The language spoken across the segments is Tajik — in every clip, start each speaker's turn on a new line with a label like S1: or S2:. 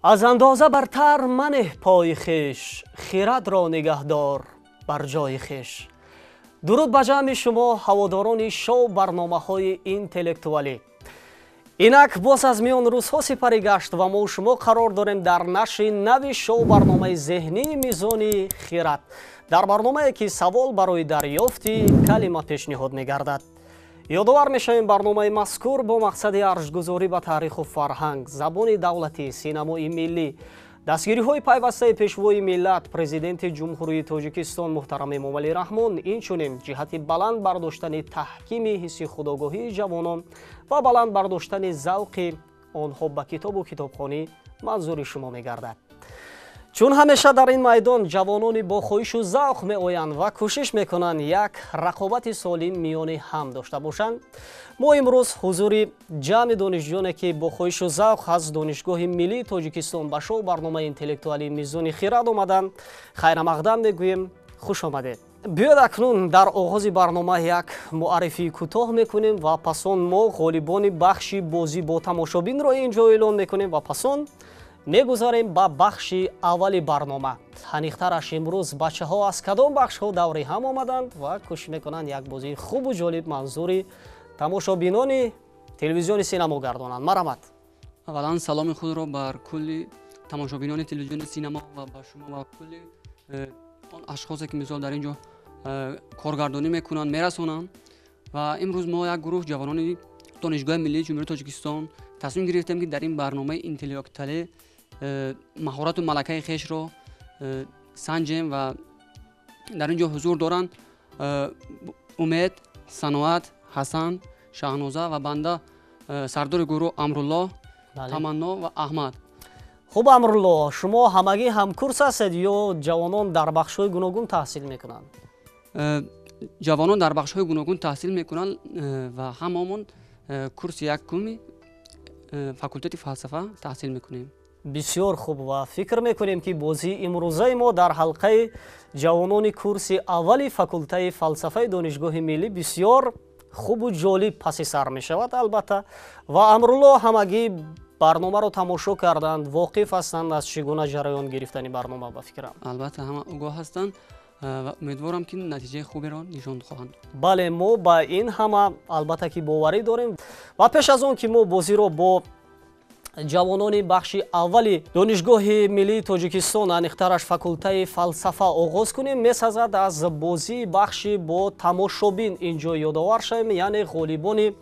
S1: از اندازه برتر منه پای خویش، خرد را نگهدار بر جای خویش. درود به جمع شما هواداران شو برنامه‌های اینتלקטואلی. اینک باز از میان روزها سپری گشت و ما شما قرار داریم در نشر نوی شو برنامه ذهنی میزانی خرد. در برنامه‌ای که سوال برای دریافتی کلمه پیشنهاد می‌گردد. یادآور می‌شویم برنامه مذکور با مقصد ارزش‌گذاری به تاریخ و فرهنگ، زبان دولتی، سینمای ملی، دستگیری‌های پیوسته پیشوای ملت پرزیدنت جمهوری تاجیکستان محترم امامعلی رحمان، اینچنین جهت بلند برداشتن تحکیم حس خودآگاهی جوانان و بلند برداشتن ذوق آنها به کتاب و کتابخوانی منظور شما می‌گردد. چون همیشه در این میدان جوانانی با خواهش و ذوق می‌آیند و کوشش می‌کنند یک رقابت سالم میان هم داشته باشند، ما امروز حضور جمع دانشجویانی که با خواهش و ذوق از دانشگاه ملی تاجیکستان به شو برنامه اینتלקטואلی میزان خرد آمدند خیر مقدم میگوییم، خوش آمدید. بیاید اکنون در آغاز برنامه یک معرفی کوتاه میکنیم و پسان ما غالبان بخش بازی با تماشابین را اینجا اعلان میکنیم و پسان میگذاریم به بخش اولی برنامه. تنیخترش امروز بچه ها از کدام بخش ها دوری هم آمدند و کوشش میکنند یک بازی خوب و جالب منظور تماشابینان تلویزیون سینما گردانند. مرحمت.
S2: اولا سلام خود را بر کل تماشابینان تلویزیون سینما و بر شما و کل آن اشخاصی که مثال در اینجا کارگردانی میکنند میرسونند. و امروز ما یک گروه جوانان دانشگاه ملی جمهوری تاجیکستان تصمیم گرفتیم که در این برنامه اینتלקטואلی مهارت و ملکه خویش را سنجیم و در اینجا حضور دارند امید، سنوات، حسن، شاهنوزه و بنده سردار گروه امرالله، تمنا و احمد.
S1: خوب امرالله، شما همگی هم کورس هستید یا جوانان در بخش‌های گوناگون تحصیل میکنند؟
S2: جوانان در بخش‌های گوناگون تحصیل میکنند و هممون کورس یکمی فاکولته فلسفه تحصیل میکنیم.
S1: بسیار خوب و فکر میکنیم که بازی امروزه ما در حلقه جوانان کورس اولی فاکولته فلسفه دانشگاه ملی بسیار خوب و جالب پس سر می شود. البته و امرالله همگی برنامه رو تماشا کردند، واقف هستند از چگونه جریان گرفتن برنامه به فکرم.
S2: البته همه آگاه هستند و امیدوارم که نتیجه خوبی را نشان خواهند.
S1: بله، ما با این همه البته که باوری داریم و پیش از اون که ما بازی رو با جوانان بخش اولی دانشگاه ملی تاجیکستان انیخترش فاکولته فلسفه آغاز کنیم، میسازد از بازی بخش با تماشابین اینجا یادآور شویم، یعنی غالبان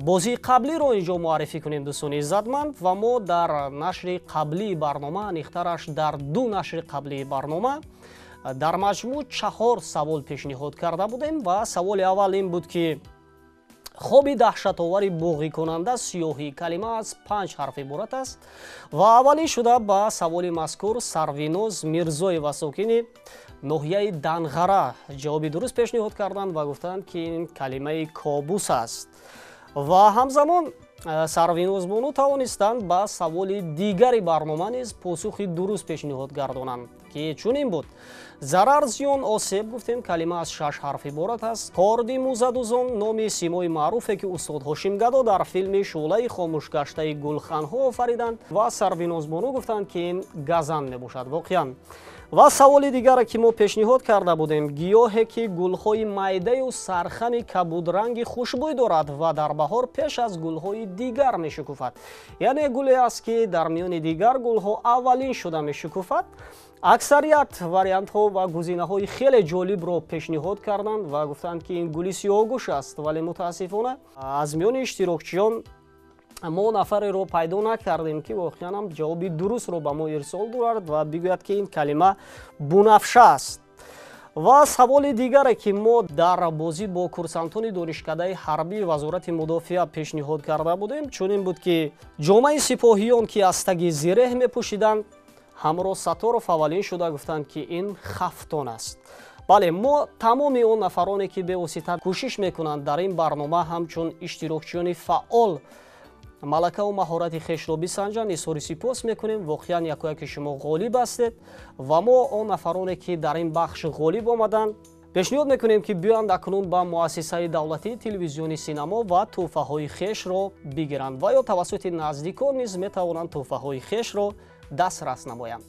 S1: بازی قبلی رو اینجا معرفی کنیم دوستان عزتمند. و ما در نشر قبلی برنامه انیخترش در دو نشر قبلی برنامه در مجموع 4 سوال پیشنهاد کرده بودیم و سوال اول این بود که خوابی دهشت‌آوری بوغی کننده سیاهی کلمه از 5 حرف عبارت است و اولی شده با سوال مذکور سروینوز میرزای و ساکن ناحیه دنغره جواب درست پیشنهاد کردند و گفتند که این کلمه کابوس است و همزمان سروینوز بانو توانستند با سوال دیگری برنامه نیز پاسخ درست پیشنهاد گردانند که چون این بود: ضرر، زیان، آسیب گفتیم کلمه از 6 حرف عبارت است. کاردی موزدوزان نام سیمای معروفی که استاد هاشم گدا در فیلم شعله خاموش گشته گلخانها آفریدند و سروینوز بانو گفتند که این گزن میباشد واقعا. و سوال دیگر که ما پیشنهاد کرده بودیم: گیاهی که گلهای میده و سرخم کبودرنگ خوشبوی دارد و در بهار پیش از گلهای دیگر میشکفد، یعنی گلی است که در میان دیگر گلها اولین شده میشکفد. اکثریت وریانت ها و گزینه های خیلی جالب رو پیشنهاد کردند و گفتند که این گلی سیاه‌گوش است، ولی متاسفانه از میان اشتراکچیان ما نفری رو پیدا نکردیم که واقعا هم جواب درست رو به ما ارسال دارد و بگوید که این کلمه بنفشه است. و سوال دیگری که ما در بازی با کورسانتان دانشکده حربی وزارت مدافعه پیشنهاد کرده بودیم چون این بود که جامعه سپاهیان که استگ زره میپوشیدند همراه ستار فولین شده گفتند که این خفتان است. بله، ما تمام اون نفرانی که به واسطه کوشش میکنند در این برنامه همچون اشتراکچیان فعال ملکه و مهارت خویش را بسنجند اظهار سپاس میکنیم. واقعا یکی شما غالب هستید و ما اون نفرانی که در این بخش غالب آمدند پیشنهاد میکنیم که بیایند اکنون با مؤسسه دولتی تلویزیون سینما و تحفه های خویش را بگیرند و یا توسط نزدیکان نیز میتوانند تحفه های خویش را дастрас намоям.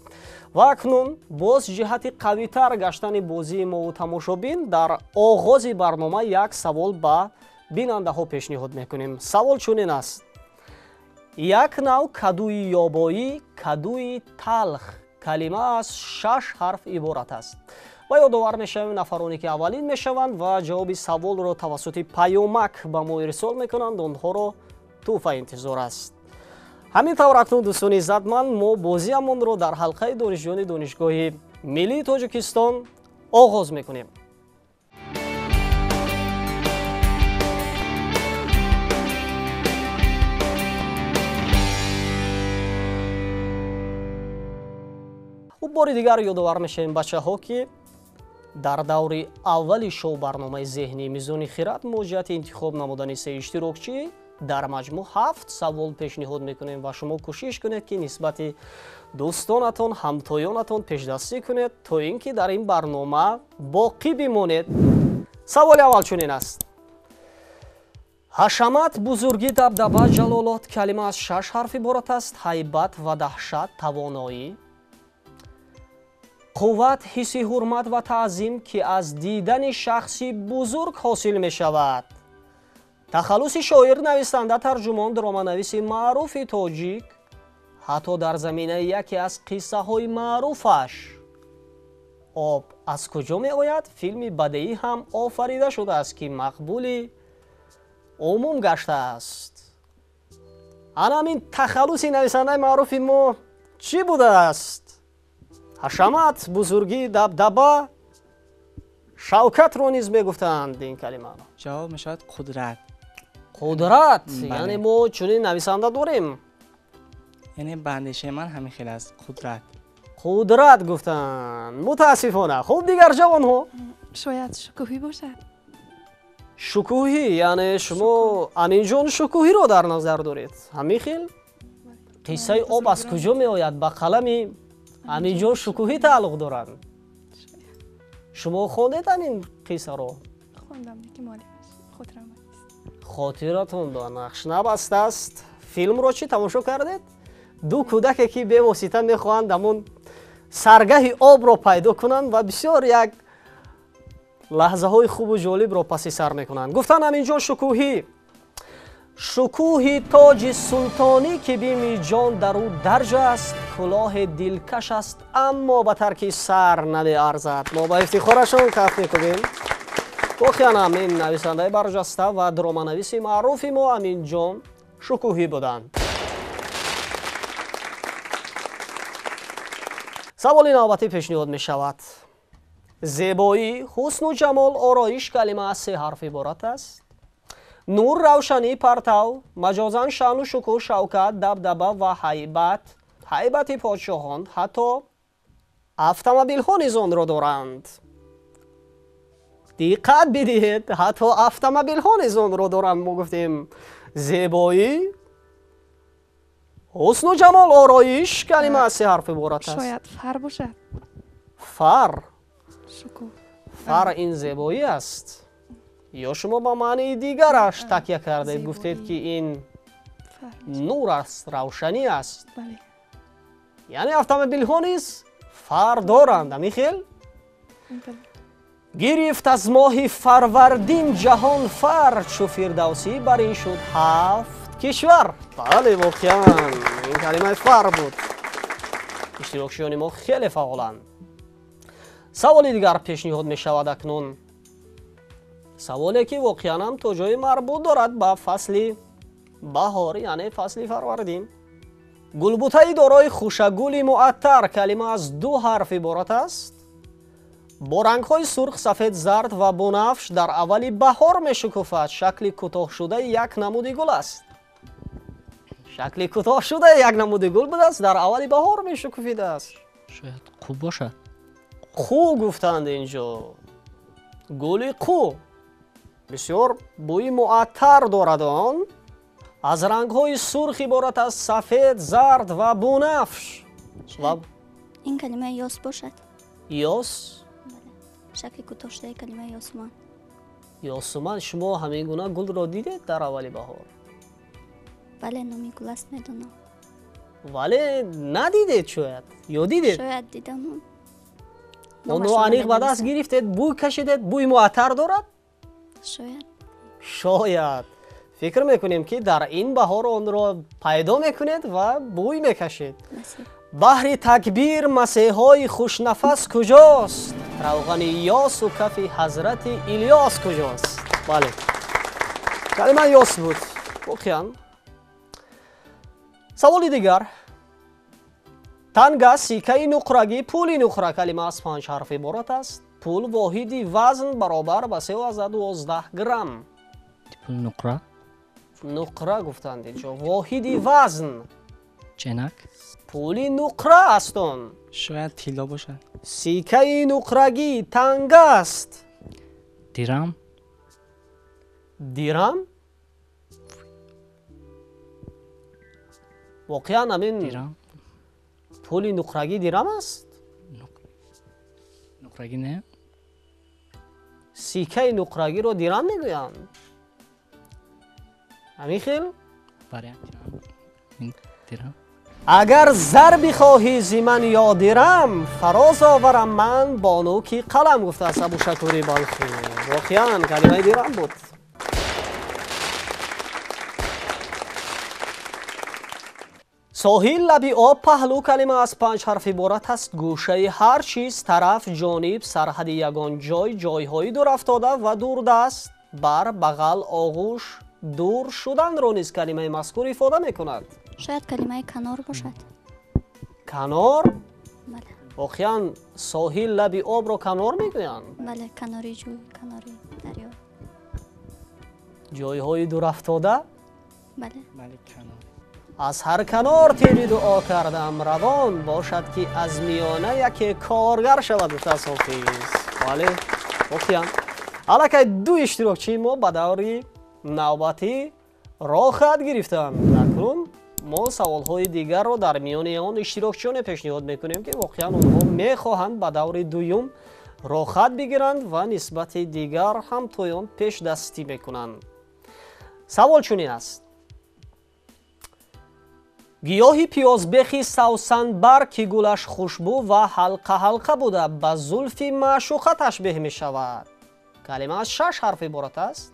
S1: Ва акнун боз ҷиҳати қавитар гаштани бозии мову тамошобин дар оғози барнома як савол ба бинандаҳо пешниҳод мекунем. Савол чунин аст: як нав кадуи ёбоӣ, кадуи талх калима аз 6 ҳарф иборат аст. ва ёдовар мешавем нафароне ки аввалин мешаванд ва ҷавоби саволро тавассути паёмак ба мо ирсол мекунанд, онҳоро туҳфа интизор аст. ҳамин тавр акнун дӯстони иззатманд, мо бозиамонро дар ҳалқаи донишҷӯёни донишгоҳи миллии Тоҷикистон оғоз мекунем. хуб, бори дигар ёдовар мешавем бачаҳо ки дар даври аввали шоу барномаи зеҳнии мизони хирад мо ҷиҳати интихоб намудани се иштирокчӣ дар маҷмӯъ 7 савол пешниҳод мекунем ва шумо кӯшиш кунед ки нисбати дӯстонатон, ҳамтоёнатон пешдастӣ кунед, то ин ки дар ин барнома боқӣ бимонед. саволи аввал чунин аст: ҳашамат, бузургӣ, дабдаба, ҷалолот калима аз 6 ҳарф иборат аст. ҳайбат ва таҳшат тавоноӣ, қувват, ҳисси ҳурмат ва таъзим ки аз дидани шахси бузург ҳосил мешавад. тахаллуси шоир, навистанда, тарҷумон, дроманависи маъруфи тоҷик, ҳатто дар заминаи яке аз қиссаҳои маъруфаш. об аз куҷо меояд? филми бадеӣ ҳам офарида шудааст ки мақбули умум гаштааст. ана ҳамин тахаллуси нависандаи маъруфи мо чӣ будааст? ҳашамат, бузургӣ, дабдаба, шавкатро низ мегуфтанд ин калимаро.
S3: ҷавоб мешавад қудрат.
S1: қудрат, яъне мо чунин нависанда дорем.
S3: яъне ба андешаи ман ҳамин хел аст. қудрат.
S1: қудрат гуфтанд. мутаассифона. хуб, дигар ҷавонҳо?
S4: шояд шукӯҳӣ бошад.
S1: шукӯҳӣ, яъне шумо аминҷон шукӯҳиро дар назар доред? ҳамин хел? қиссаи об аз куҷо меояд? ба қалами аминҷон шукӯҳӣ тааллуқ доранд. шумо хондед ҳамин қиссаро?
S4: хондам, лекин муаллифаш хотирам нест.
S1: хотиратон ба нақш набастааст. филмро чӣ тамошо кардед? ду кӯдаке ки бевосита мехоҳанд ҳамон саргаҳи обро пайдо кунанд ва бисёр як лаҳзаҳои хубу ҷолибро паси сар мекунанд. гуфтанд аминҷон шукӯҳӣ, шукӯҳи тоҷи султонӣ ки бими ҷон дар ӯ дарҷ аст, кӯлоҳи дилкаш аст, аммо ба тарки сар намеарзад. мо ба ифтихорашон каф мекунем. вохиан ҳамин нависандаи барҷаста ва дроманависи маъруфи мо аминҷон шукӯҳӣ буданд. саволи навбатӣ пешниҳод мешавад: зебоӣ, ҳусну ҷамол, ороиш калима аз 3 ҳарф иборат аст. нур, равшанӣ, партав, маҷозан шаъну шукӯҳ, шавкат, дабдаба ва ҳайбат. ҳайбати подшоҳон ҳатто автомобилҳо низ онро доранд. диққат бидиҳед, ҳатто автомобилҳо низ онро доранд. мо гуфтем зебоӣ, ҳусну ҷамол, ороиш калима аз 3 ҳарф иборат аст.
S4: шояд фар бошад.
S1: фар?
S4: шукӯҳ.
S1: фар ин зебоӣ аст? ё шумо ба маънии дигараш такя кардед, гуфтед ки ин
S4: фар.
S1: нур аст, равшанӣ аст.
S4: бале.
S1: яъне автомобилҳо низ фар доранд. ҳамин хел?
S4: Бале.
S1: гирифт аз моҳи фарвардин ҷаҳон фар, чу фирдавсӣ бар ин шуд 7 кишвар. бале, воқеан ин калимаи фар буд. иштирокчиёни мо хеле фаъоланд. саволи дигар пешниҳод мешавад акнун. саволе ки воқеан ҳам то ҷои марбут дорад ба фасли баҳор, яъне фасли фарвардин. гулбутаи дорои хушагули муаттар калима аз 2 ҳарф иборат аст. бо рангҳои сурх, сафед, зард ва бунафш дар аввали баҳор мешукуфад. шакли кӯтоҳшудаи як намуди гул аст. шакли кӯтоҳшудаи як намуди гул будааст, дар аввали баҳор мешукуфидааст.
S5: шояд қу бошад.
S1: қу гуфтанд инҷо. гули қу бисёр бӯи муаттар дорад. он аз рангҳои сурх иборат аст, сафед, зард ва бунафш. ва
S6: ин калимаи ёс бошад.
S1: ёс?
S6: шакли кӯтоҳшудаи калимаи ёсуман.
S1: ёсуман, шумо ҳамин гуна гулро дидед дар аввали баҳор?
S6: бале, номи гул аст, медонам.
S1: ولی ندیدید شاید یا دیدید؟
S6: شاید دیدم.
S1: اون رو انیق به دست گرفتید، بوی کشیدید، بوی معطر دارد؟
S6: شاید.
S1: شاید. فکر میکنیم که در این بهار اون رو پیدا میکنید و بوی میکشید. بحر تکبیر مسیحای خوشنفس کجاست؟ روغن یاس و کف حضرت الیاس کجاست؟ بله. کلمه یاس بود. واقعا. سوال دیگر. تنگ سیکه نقرگی پول نقره کلمه از 5 حرف عبارت است. پول واحدی وزن برابر به 312 گرم.
S5: پول نقره؟
S1: نقره گفتند اینجا. واحدی وزن.
S5: چنک؟
S1: پولی نقره استون.
S3: شاید طلا باشد.
S1: سیکه نقرگی تنگ است.
S5: دیرم؟
S1: دیرم؟ واقعا همین
S5: دیرم؟
S1: پولی نقرگی دیرم است؟
S5: نقرگی نه؟
S1: سیکه نقرگی رو دیرم میگویند. همین خیل؟
S5: برای دیرم؟ این دیرم؟
S1: اگر زر بخواهی زی من یا دیرم فراز آورم من بانوکی قلم گفته است ابوشکوری بلخی. واقعا کلمه دیرم بود. ساحل لبی آب پهلو کلمه از 5 حرف عبارت است. گوشه هر چیز، طرف، جانب، سرحد یگان جای، جایهای دور افتاده و دور دست، بر، بغل، آغوش، دور شدن را نیز کلمه مذکور ifade میکند.
S6: شاید کلمه کنار باشد.
S1: کنار؟
S6: بله.
S1: واقعا ساحل لبی آب را کنار میگویند.
S6: بله، کناری جوی، کناری دریا.
S1: جایهای دور افتاده؟
S6: بله.
S3: بله کنار.
S1: از هر کنار تیری دعا کردم روان باشد که از میانه یکی کارگر شود تصافیز. بله واقعا الکی 2 اشتراکچی ما به دوری نوبتی راه خط گرفتن. اکنون ما سوالهای دیگر رو در میان آن اشتراکچیان پیشنهاد میکنیم که واقعا اونها میخواهند به دور دوم راه خط بگیرند و نسبت دیگر هم تویان پیش دستی میکنند. سوال چنین است: گیاهی پیازبخی سوسن بر که گلش خوشبو و حلقه حلقه بوده به زلف معشوقه تشبیه می شود. کلمه از 6 حرف عبارت است.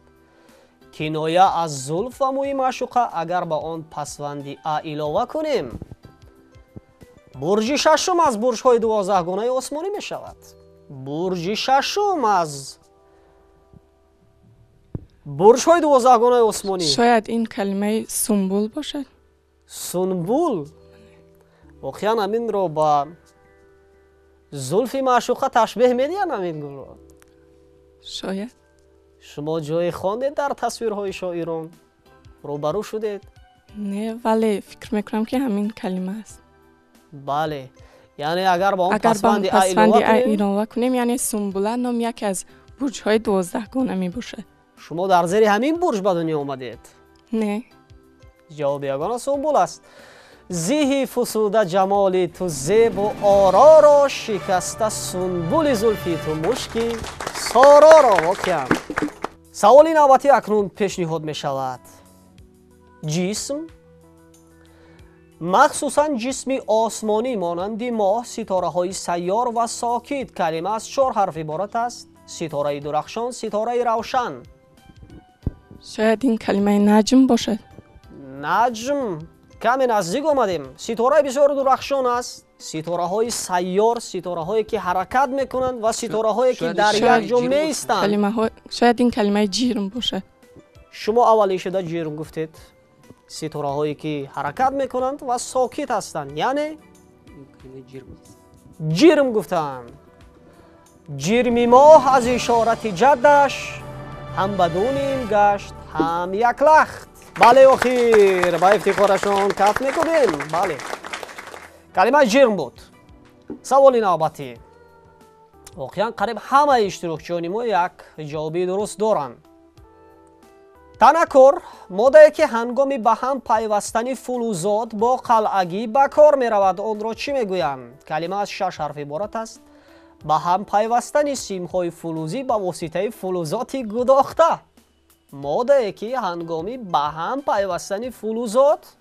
S1: کنایه از زلف و موی معشوقه اگر به آن پسوندی ا علاوه کنیم برج ششم از برج های 12 گانه آسمانی می شود. برج ششم از برج های 12 گانه آسمانی.
S4: شاید این کلمه سنبول باشد.
S1: سنبول؟ واقعا همین رو با زلف معشوقه تشبیه میدین همین گل رو؟
S4: شاید.
S1: شما جای خواندید در تصویرهای شاعران؟ روبرو شدید؟
S4: نه، ولی فکر میکنم که همین کلمه است.
S1: بله، یعنی اگر با اون
S4: اگر با
S1: پسوندی
S4: پسوندی
S1: ایلوه
S4: ایلوه کنیم یعنی سنبوله نام یکی از برج های 12 گانه می باشه.
S1: شما در زیر همین برج به دنیا آمدید؟
S4: نه.
S1: جواب یگانه سنبول است. زیهی فسوده جمالی تو زیب و آرا را شکسته سنبول زلفی تو مشکی سارا را. واقعا سوالی نوبتی اکنون پیشنهاد می شود. جسم، مخصوصا جسمی آسمانی مانند ماه، ستاره های سیار و ساکت کلمه از 4 حرف عبارت است. ستاره درخشان، ستاره روشن.
S4: شاید این کلمه نجم باشد.
S1: نجم کمی نزدیک آمدیم. ستاره بسیار درخشان است. ستاره های سیار، ستاره هایی که حرکت میکنند و ستاره هایی که در یک جا میایستند.
S4: شاید این کلمه جرم باشد.
S1: شما اولی شده جرم گفتید. ستاره هایی که حرکت میکنند و ساکت هستند، یعنی جرم گفتند. جرمی ماه از اشارت جدش هم بدونیم گشت هم یک لخت. بله اخیر با افتخارشان کف میکنیم. بله کلمه جرم بود. سوالی نوبتی. واقعا قریب همه اشتراکچیان ما یک جوابی درست دارند. تنکر ماده‌ای که هنگامی به هم پیوستن فلزات با قلعگی به کار می رود آن را چی میگویند؟ کلمه از 6 حرف عبارت است. به هم پیوستن سیم‌های فلزی به واسطه فلزات گداخته. ماده‌ای که هنگامی به هم پیوستن فلزات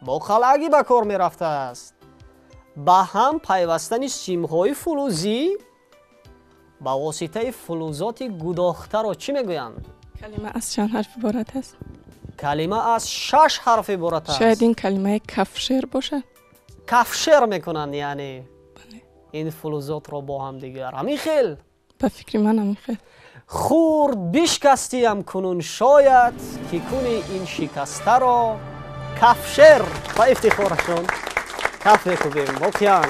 S1: бо қалъагӣ ба кор мерафтааст. ба ҳам пайвастани симҳои фулузӣ ба воситаи фулузоти гудохтаро чӣ мегӯянд?
S4: کلمه از چند حرف عبارت است؟
S1: کلمه از 6 حرف عبارت است.
S4: شاید این کلمه کفشر باشد.
S1: کفشر میکنند، یعنی این فلزات را با هم دیگر. همین خیل
S4: به فکر من همین خیل.
S1: خورد بشکستیم کنون شاید که کنی این شکسته را کفشر. با افتخارشون کف بکوبیم. واقعا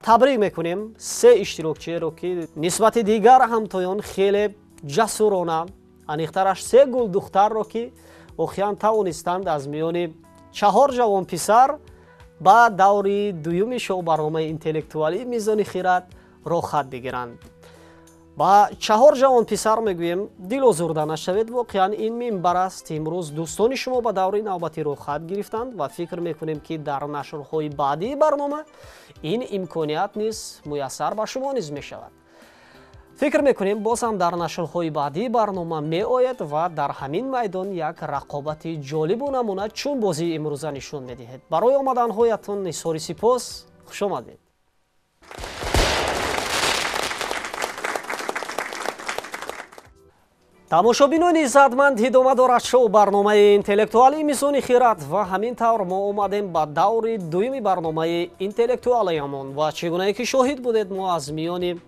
S1: تبریک میکنیم سه اشتراکچی رو که نسبت دیگر همتایان خیلی جسورانه انیخترش سه گل دختر رو که واقعا توانستند از میان 4 جوان پسر با دوری دویوم شو برنامه اینتלקטואלי میزان خیرات رو خط بگیرند. با 4 جوان پسر میگویم دل آزرده نشوید. واقعا این منبر است امروز دوستان شما با دوری نوبتی رو خط گرفتند و فکر میکنیم که در نشرهای بعدی برنامه این امکانیت نیز میسر به شما نیز میشود. فکر میکنیم باز هم در نشرهای بعدی برنامه می آید و در همین میدان یک رقابت جالب و نمونه چون بازی امروزه نشون میدهید. برای آمدن هایتون نثار سپاس. خوش آمدید. тамошобинони иззатманд идома дорад шоу барномаи интеллектуали мизони хират ва ҳамин тавр мо омадем ба даври дуюми барномаи интеллектуалиямон ва чӣ гунае ки шоҳид будед мо аз миёни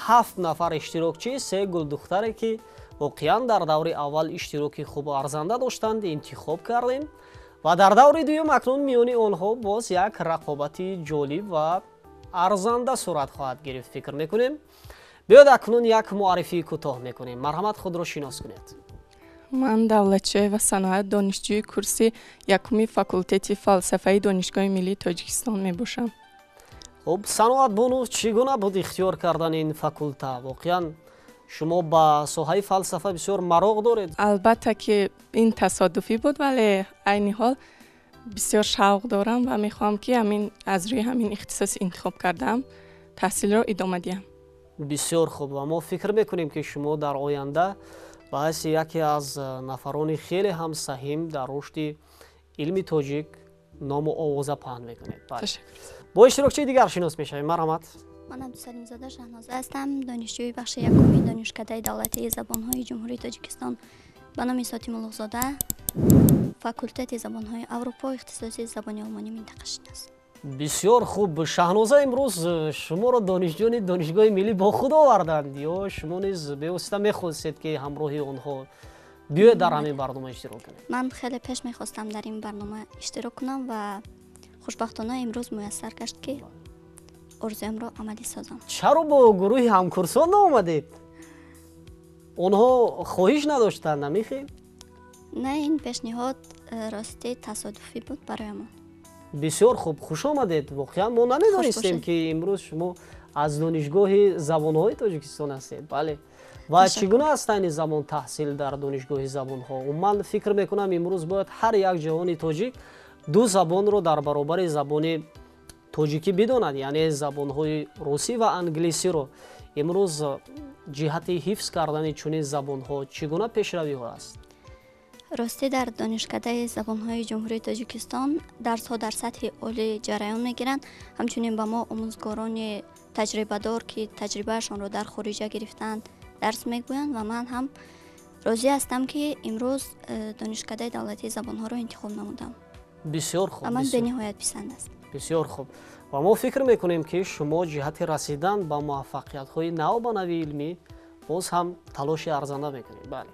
S1: 7 нафар иштирокчӣ 3 гулдухтаре ки воқеан дар даври аввал иштироки хубу арзанда доштанд интихоб кардем ва дар даври дуюм акнун миёни онҳо боз як рақобати ҷолиб ва арзанда сурат хоҳад гирифт. фикр мекунем بیاد اکنون یک معرفی کوتاه میکنیم. مرحمت خود را شناس کنید.
S4: من دولتچی و صنایع دانشجوی کورسی یکمی فاکولته فلسفه دانشگاه ملی تاجیکستان می باشم.
S1: خب صنایع بونو چگونه بود اختیار کردن این فاکولته؟ واقعا شما با ساحه فلسفه بسیار مراغ دارید.
S4: البته که این تصادفی بود ولی عین حال بسیار شوق دارم و میخوام که از روی همین اختصاص انتخاب کردم تحصیل را ادامه دهم.
S1: بسیار خوب و ما فکر میکنیم که شما در آینده به حیث یکی از نفران خیلی هم سهم در رشد علم تاجیک نام و آوازه پهن میکنید.
S4: تشکر.
S1: با اشتراکچی دیگر شناس میشویم. مرحمت.
S6: من عبدالسلیم زاده شهنازه هستم، دانشجوی بخش یکمی دانشکده دولتی زبانهای جمهوری تاجیکستان به نام ساتی ملوغزاده، فاکولته زبانهای اروپا، اختصاصی زبان آلمانی منطقه شناس.
S1: بسیار خوب. شهنازه امروز شما را دانشجویان دانشگاه ملی با خود آوردند یا شما نیز به واسطه میخواستید که همراهی آنها بیاید در همین برنامه اشتراک کنید؟
S6: من خیلی پیش میخواستم در این برنامه اشتراک کنم و خوشبختانه امروز میسر گشت که آرزویم را عملی سازم.
S1: چرا با گروه همکورسان نآمدید؟ آنها خواهش نداشتند نمیخی؟
S6: نه، این پیشنهاد راستی تصادفی بود برای ما.
S1: بسیار خوب. خوش آمدید. واقعا ما نمیدانستیم که امروز شما از دانشگاه زبانهای تاجیکستان هستید. بله. و چگونه است این زبان تحصیل در دانشگاه زبانها؟ من فکر میکنم امروز باید هر یک جوان تاجیک دو زبان رو در برابر زبان تاجیکی بداند، یعنی زبانهای روسی و انگلیسی رو. امروز جهت حفظ کردن چنین زبانها چگونه پیشروی ها است؟
S6: راستی در دانشکده زبانهای جمهوری تاجیکستان درس‌ها در سطح عالی جریان میگیرند. همچنین به ما آموزگاران تجربه دار که تجربهشان را در خارج گرفتند درس میگویند و من هم راضی هستم که امروز دانشکده دولتی زبانها را انتخاب نمودم.
S1: بسیار خوب.
S6: من به نهایت پسند است.
S1: بسیار خوب. و ما فکر میکنیم که شما جهت رسیدن به موفقیت‌های نو به نوی علمی باز هم تلاش ارزنده میکنید. بله.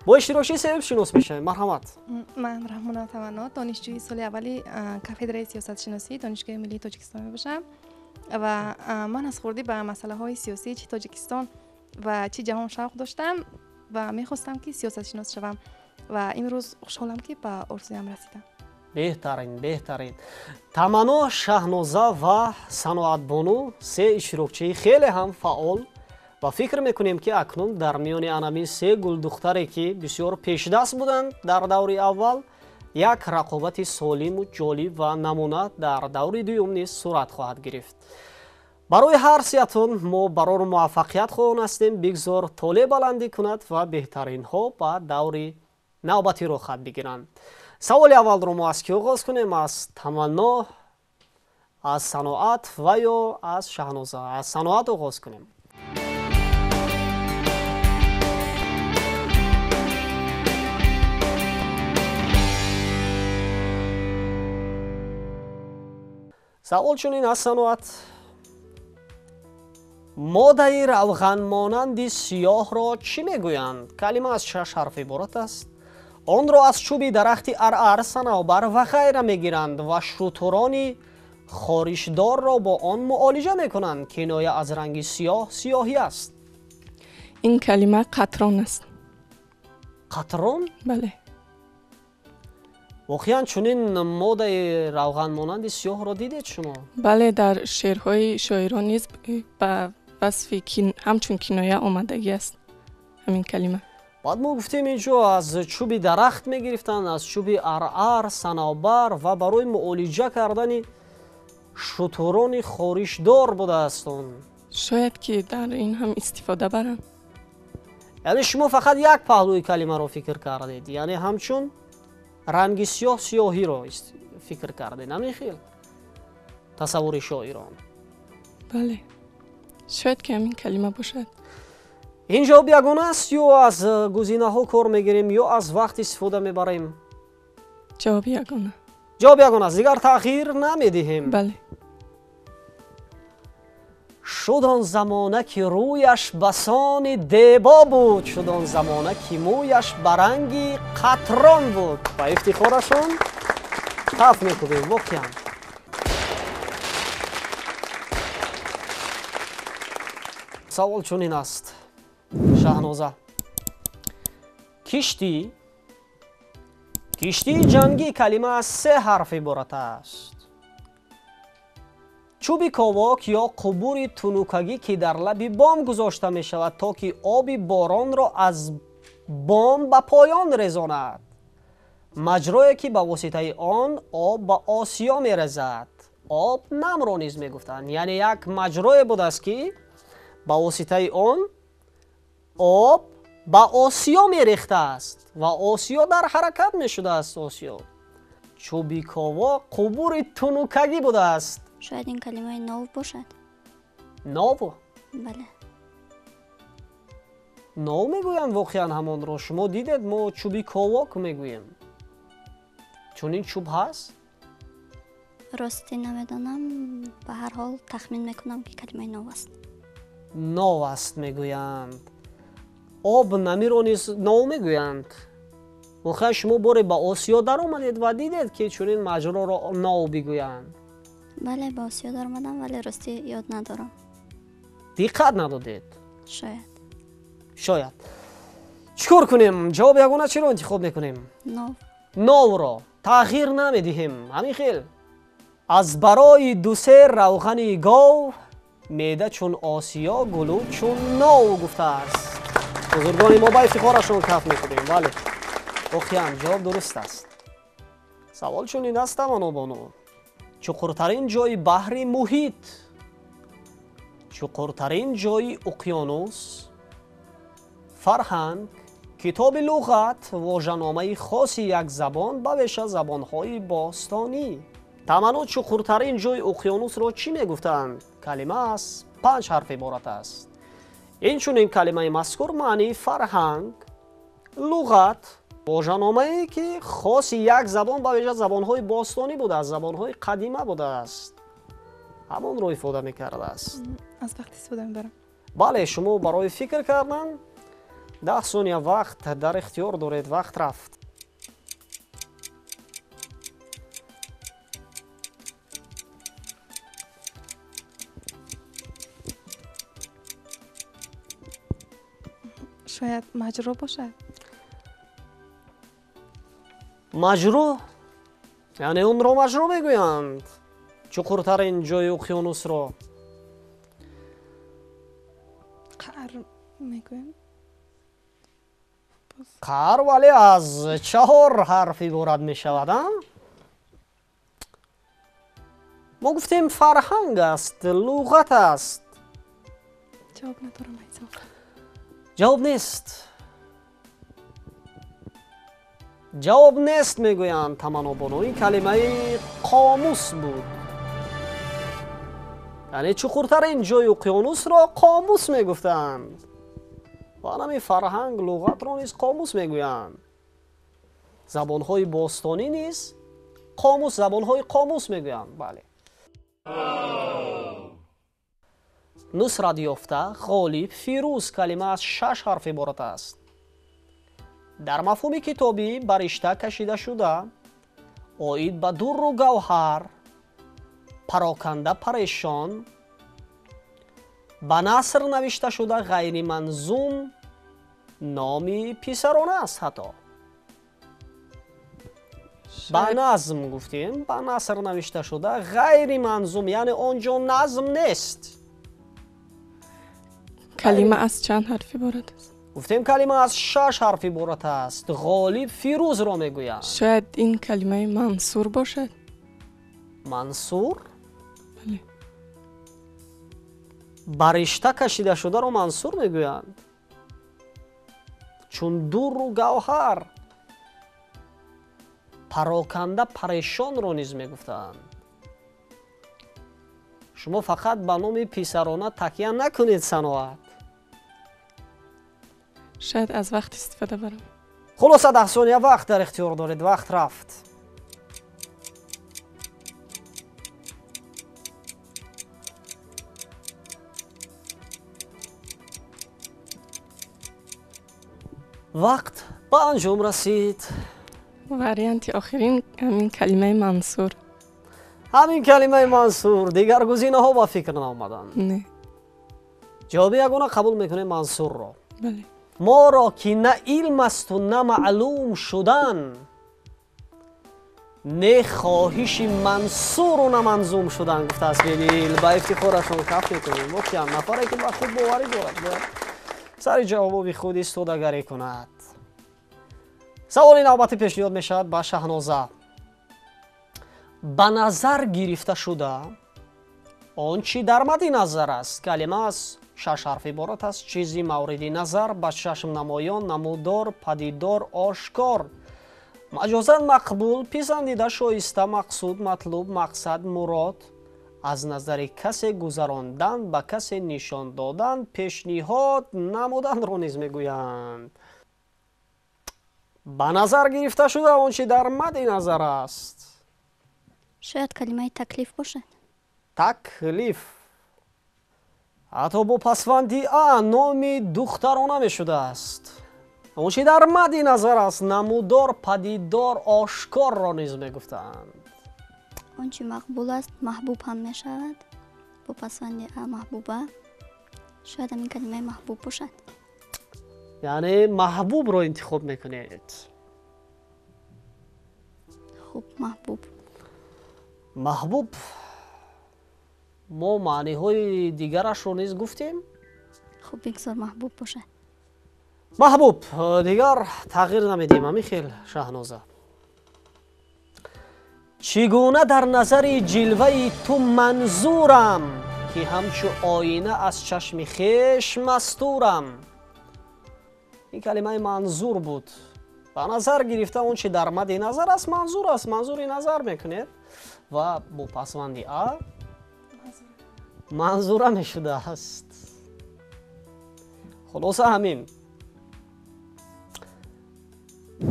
S1: با اشتراکچی سبب شناس میشه. مرحمت.
S7: من رحمانه توانا، دانشجوی سال اولی کافدرای سیاست شناسی دانشگاه ملی تاجیکستان میباشم و من از خوردی به مسئله های سیاسی چه تاجیکستان و چه جهان شوق داشتم و میخواستم که سیاست شناس شوم و امروز خوشحالم که به آرزویم رسیدم.
S1: بهترین. تمنا شهنازه و صنایع بانو سه اشتراکچی خیلی هم فعال و فکر میکنیم که اکنون در میان انمی سه گل دختری که بسیار پیشدست بودند در دور اول یک رقابت سالم و جالب و نمونه در دور دوم نیز صورت خواهد گرفت. барои ҳар сиятон мо барои муваффақият хоҳон ҳастем. бигзор толе баландӣ кунад ва беҳтаринҳо ба даври навбатиро хат бигиранд. саволи аввалро мо аз ки оғоз кунем? аз Таманно, аз Саноат ва ё аз Шаҳноза? аз Саноат оғоз кунем. савол чунин аз Саноат: моддаи равғанмонанди сиёҳро чӣ мегӯянд? калима аз 6 ҳарф иборат аст. онро аз чӯби дарахти аръар, санавбар ва ғайра мегиранд ва шутурони хоришдорро бо он муолиҷа мекунанд. киноя аз ранги сиёҳ сиёҳӣ аст.
S4: ин калима қатрон аст.
S1: қатрон?
S4: бале.
S1: воқеан чунин моддаи равғанмонанди сиёҳро дидед шумо?
S4: бале, дар шеърҳои шоирон низ ба васфи ҳамчун киноя омадагӣ аст ҳамин калима.
S1: баъд мо гуфтем инҷо аз чӯби дарахт мегирифтанд, аз чӯби аръар, санавбар ва барои муолиҷа кардани шутурони хоришдор будааст он.
S4: шояд ки дар ин ҳам истифода баранд.
S1: яъне шумо фақат як паҳлӯи калимаро фикр кардед, яъне ҳамчун ранги сиёҳ сиёҳиро фикр кардед. ҳамин хел тасаввури шоирон.
S4: бале, шояд ки ҳамин калима бошад.
S1: ин ҷавоб ягона аст ё аз гузинаҳо кор мегирем ё аз вақт истифода мебарем?
S4: ҷавоби ягона.
S1: ҷавоб ягона аст, дигар тағйир намедиҳем.
S4: бале.
S1: шуд он замона ки рӯяш ба сони дебо буд, шуд он замона ки мӯяш ба ранги қатрон буд. ба ифтихорашон таф мекунем. воқеан савол чунин аст. Шаҳноза: киштии ҷангӣ калима аз 3 ҳарф иборат аст. чӯби ковок ё қубури тунукагӣ ки дар лаби бом гузошта мешавад то ки оби боронро аз бом ба поён резонад. маҷрое ки ба воситаи он об ба осиё мерезад. об намро низ мегуфтанд, яъне як маҷрое будааст ки ба воситаи он об ба осиё мерехтааст ва осиё дар ҳаракат мешудааст. осиё чӯби ковок қубури тунукагӣ будааст.
S6: шояд ин калимаи нов бошад.
S1: нов?
S6: бале.
S1: нов мегӯянд воқеан ҳамонро. шумо дидед мо чӯби ковок мегӯем. чунин чӯб ҳаст?
S6: ростӣ намедонам, ба ҳар ҳол тахмин мекунам ки калимаи нов аст.
S1: нов аст мегӯянд. об намиро низ нов мегӯянд. воқеан шумо боре ба осиё даромадед ва дидед ки чунин маҷроро нов бигӯянд.
S6: бале, ба осиё даромадам, вале ростӣ ёд надорам.
S1: диққат надодед?
S6: шояд.
S1: чӣ кор кунем? ҷавоб ягона чиро интихоб мекунем?
S6: нов.
S1: новро тағйир намедиҳем. ҳамин хел аз барои дусер равғани гов меъда чун осиё гулӯ чун нов гуфтааст. бузургони мо ба ифтихорашон каф мекунем. бале, воқеан ҷавоб дуруст аст. савол чунин аст Таманобону: чуқуртарин ҷои баҳри муҳит, чуқуртарин ҷои уқёнус, фарҳанг, китоби луғат, вожаномаи хоси як забон ба веша забонҳои бостонӣ. Тамано чуқуртарин ҷои уқёнусро чӣ мегуфтанд? калима аз 5 ҳарф иборат аст. инчунин калимаи мазкур маънии фарҳанг, луғат, вожаномае ки хоси як забон ба веҷа забонҳои бостонӣ будааст, забонҳои қадима будааст, ҳамонро ифода мекардааст.
S7: аз вақт истифода мебарам.
S1: бале, шумо барои фикр кардан 10 сония вақт дар ихтиёр доред. вақт рафт.
S7: шояд маҷро бошад.
S1: маҷрӯ, яъне онро маҷрӯ мегӯянд. чуқуртарин ҷои уқёнусро
S7: қар мегӯям.
S1: қар, вале аз 4 ҳарф иборат мешавад. ما گفتیم فرهنگ است، لغت است.
S7: جواب ندارم عزیزم.
S1: جواب نیست. جواب نیست میگویند تمنابانو. این کلمه قاموس بود. یعنی چخورترین جای اقیانوس را قاموس میگفتند. و همین فرهنگ لغت را نیز قاموس میگویند. زبانهای باستانی نیز قاموس، زبانهای قاموس میگویند. بله. نصرت یافته، غالب، فیروز کلمه از 6 حرف عبارت است. در مفهوم کتابی بر رشته کشیده شده، اوید به در و گوهر، پراکنده پریشان، به نثر نوشته شده غیر منظوم نامی پسرانه است. حتی به نظم گفتیم، به نثر نوشته شده غیر منظوم، یعنی آنجا نظم نیست.
S4: کلمه از چند حرف عبارت است؟
S1: گفتیم کلمه از 6 حرف عبارت است. غالب فیروز را میگویند.
S4: شاید این کلمه منصور باشد.
S1: منصور؟
S4: بله.
S1: برشته کشیده شده را منصور میگویند. چون دور و گوهر، پراکنده پریشان را نیز میگفتند. شما فقط به نام پسرانه تکیه نکنید صناعت.
S4: شاید از وقت استفاده برم.
S1: خلاصه 10 ثانیه وقت در اختیار دارید. وقت رفت. وقت به انجام رسید.
S4: واریانت آخرین همین کلمه منصور.
S1: همین کلمه منصور. دیگر گزینه ها با فکر نآمدند.
S4: نه.
S1: جواب یگانه قبول میکنه منصور را.
S4: بله.
S1: ما را که نه علم است و نه معلوم شدن، نه خواهش منصور و نه منظوم شدن، گفته است بیدیل. با افتخارشان کف میکنیم. واقعا نفره که با خود باوری دارد باید سر جواب خود استادگری کند. سوال نوبتی پیشنهاد میشد با شهنازه. به نظر گرفته شده آنچه در مد نظر است. کلمه از 6 حرف عبارت است. چیزی مورد نظر، به چشم نمایان، نمودار، پدیدار، آشکار. مجازاً مقبول، پسندیده، شایسته، مقصود، مطلوب، مقصد، مراد. از نظر کسی گذراندن، به کسی نشان دادن، پیشنهاد نمودن را نیز میگویند. به نظر گرفته شده آنچه در مد نظر است.
S6: شاید کلمه تکلیف باشد.
S1: تکلیف. حتی با پسوندی نام دخترانه می شده است. آنچه در مد نظر است. نمودار، پدیدار، آشکار را نیز می گفتند.
S6: آنچه مقبول است محبوب هم می شود. با پسوندی محبوبه. شاید همین کلمه محبوب باشد.
S1: یعنی محبوب را انتخاب میکنید.
S6: خوب، محبوب.
S1: محبوب. ما معنی های دیگرش رو نیز گفتیم.
S6: خوب بگذار محبوب باشد.
S1: محبوب. دیگر تغییر نمیدیم. میخیل شهنازه. چگونه در نظر جلوه تو منظورم، که همچو آینه از چشم خویش مستورم. این کلمه منظور بود. به نظر گرفته اون چی در مد نظر است منظور است. منظوری نظر میکنید و با پسوندی منظوره میشده است. خلاصه همین.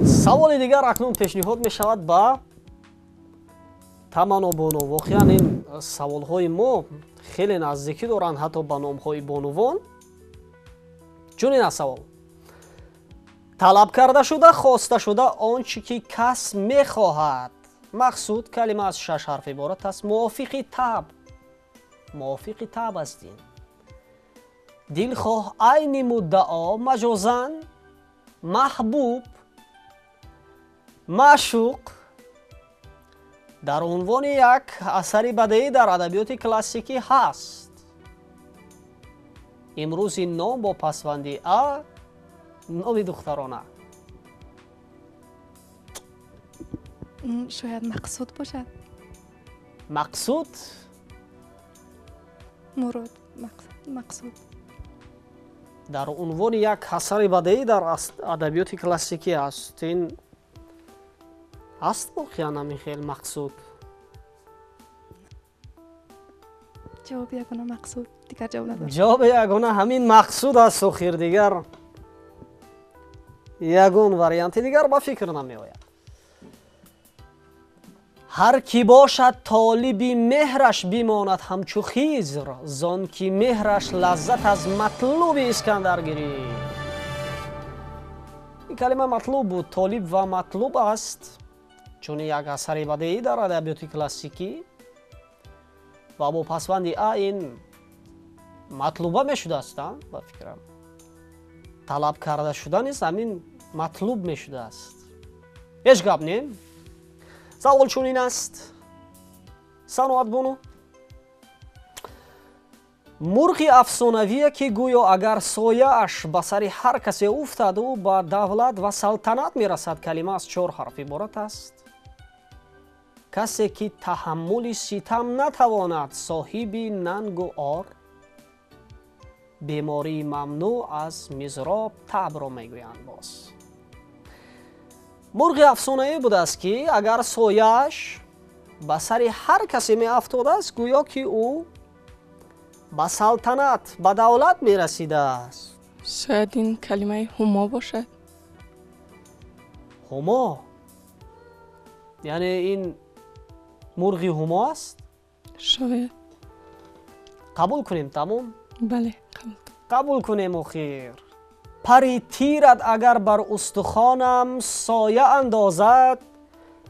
S1: سوال دیگر اکنون پیشنهاد میشود با تمنا بانو. واقعا این سوال های ما خیلی نزدیکی دارند حتی با نام های بانوان. چون این سوال طلب کرده شده، خواسته شده آنچه که کس میخواهد. مقصود کلمه از 6 حرف عبارت است. موافق طبع. موافق طبع هستیم. دلخواه، عین مدعا، مجازاً محبوب، معشوق. در عنوان یک اثر بدیعی در ادبیات کلاسیکی هست. امروز این نام با پسوندی نام دخترانه.
S7: شاید مقصود باشد.
S1: مقصود
S7: мурод мақсуд.
S1: дар унвони як асари бадеӣ дар адабиёти классикӣ аст. ин аст воқеан ҳамин хел мақсуд.
S7: ҷавоби ягона мақсуд, дигар ҷавоб надорад.
S1: ҷавоби ягона ҳамин мақсуд аст. охир дигар ягон варианти дигар ба фикр намеояд. ҳар ки бошад толиби меҳраш бимонад ҳамчу хизр, зон ки меҳраш лаззат аз матлуби искандаргирӣ. ин калима матлуб буд. толиб ва матлуб аст. чун як асари бадеӣ дар адабиёти классикӣ ва бо пасванди а ин матлуба мешудааст. ба фикрам талаб карда шуда нест, ҳамин матлуб мешудааст. ҳеҷ гап не. савол чунин аст. саноат буну мурғи афсонавие ки гӯё агар сояаш ба сари ҳар касе уфтад ӯ ба давлат ва салтанат мерасад. калима аз 4 ҳарф иборат аст. касе ки таҳаммули ситам натавонад, соҳиби нангу ор, бемории мамнӯъ аз мизроб табро мегӯянд. боз мурғи афсонавӣ будааст ки агар сояаш ба сари ҳар касе меафтодааст, гӯё ки ӯ ба салтанат, ба давлат мерасидааст.
S4: شاید این کلمه هما باشد.
S1: ҳумо яъне ин мурғи ҳумо аст.
S4: شاید.
S1: қабул кунем. тамом.
S4: بله قبول.
S1: қабул кунем. охир пари тират агар бар устухонам соя андозад,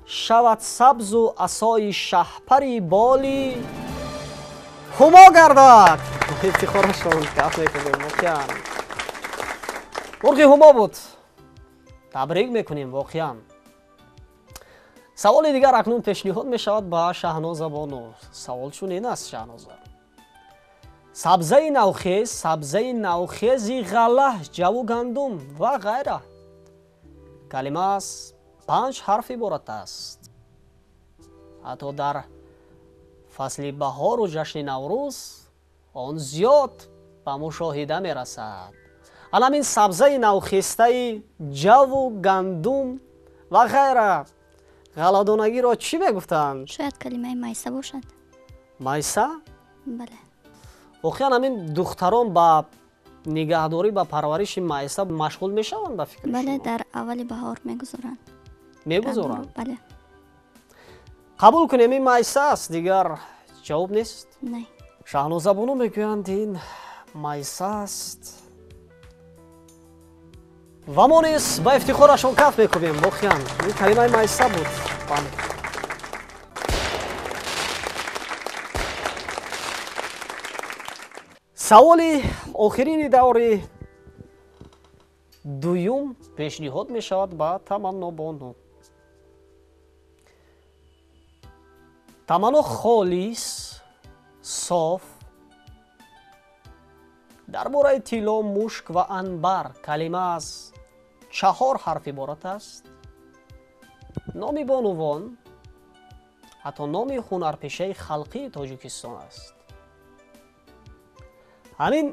S1: шавад сабзу асои шаҳпари боли ҳумо гардад. ифтихорашон каф мекунем. воқеан мурғи ҳумо буд. табрик мекунем. воқеан саволи дигар акнун пешниҳод мешавад ба Шаҳноза Бону. савол чунин аст. Шаҳноза: сабзаи навхез, сабзаи навхези ғала, ҷаву гандум ва ғайра. калима аз 5 ҳарф иборат аст. ҳатто дар фасли баҳору ҷашни наврӯз он зиёд ба мушоҳида мерасад. ҳамин сабзаи навхестаи ҷаву гандум ва ғайра, ғаладонагиро чӣ мегуфтанд?
S6: шояд калимаи майса бошад.
S1: майса?
S6: бале.
S1: воқеан ҳамин духтарон ба нигаҳдорӣ ба парвариши майса машғул мешаванд ба фикри
S6: бале,
S1: шумо?
S6: дар аввали баҳор мегузоранд.
S1: мегузоранд.
S6: бале.
S1: қабул кунем ин майса аст. дигар ҷавоб нест.
S6: не.
S1: Шаҳноза Бону мегӯянд ин майса аст. ва мо низ ба ифтихорашон каф мекунем. воқеан ин калимаи майса буд. бале. саволи охирини даври дуюм пешниҳод мешавад ба Таманно Бону. Таманно холис, соф, дар бораи тилло, мушк ва анбар калима аз 4 ҳарф иборат аст. номи бонувон ҳатто номи ҳунарпешаи халқии Тоҷикистон аст. ҳамин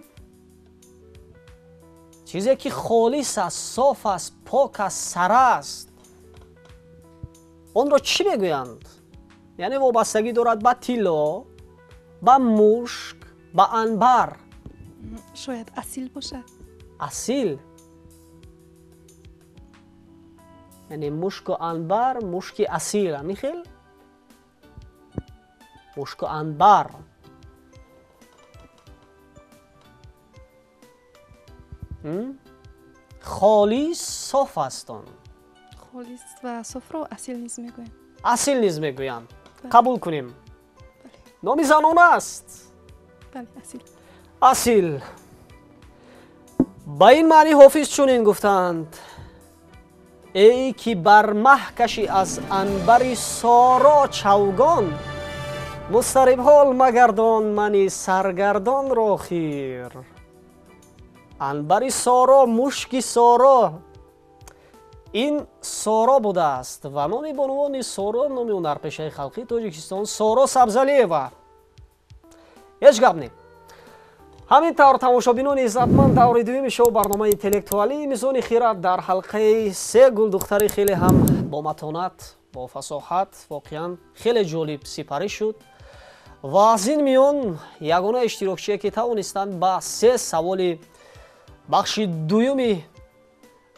S1: чизе ки холис аст, соф аст, пок аст, сара аст, онро чӣ мегӯянд? яъне вобастагӣ дорад ба тилло, ба мушк, ба анбар.
S7: шояд асил бошад.
S1: асил яъне мушку анбар, мушки асил. ҳамин хел мушку анбар. холис соф аст. он
S7: холис ва софро асил низ мегӯянд.
S1: асил низ мегӯянд. қабул кунем. номи занона аст.
S7: бале, асил.
S1: асил. ба ин маъни ҳофиз чунин гуфтанд: эй ки бар маҳкаши аз анбари соро чавгон, мустарибҳол магардон мани саргардонро хир. анбари соро, мушки соро, ин соро будааст ва номи бонувони соро, номи ҳунарпешаи халқии Тоҷикистон Соро Сабзалиева. ҳеҷ гап не. ҳамин тавр тамошобинони иззатманд даври дуюми шоу барномаи интеллектуалии мизони хират дар ҳалқаи се гулдухтари хеле ҳам бо матонат бо фасоҳат воқеан хеле ҷолиб сипарӣ шуд ва аз ин миён ягона иштирокчие ки тавонистанд ба се саволи бахши дуюми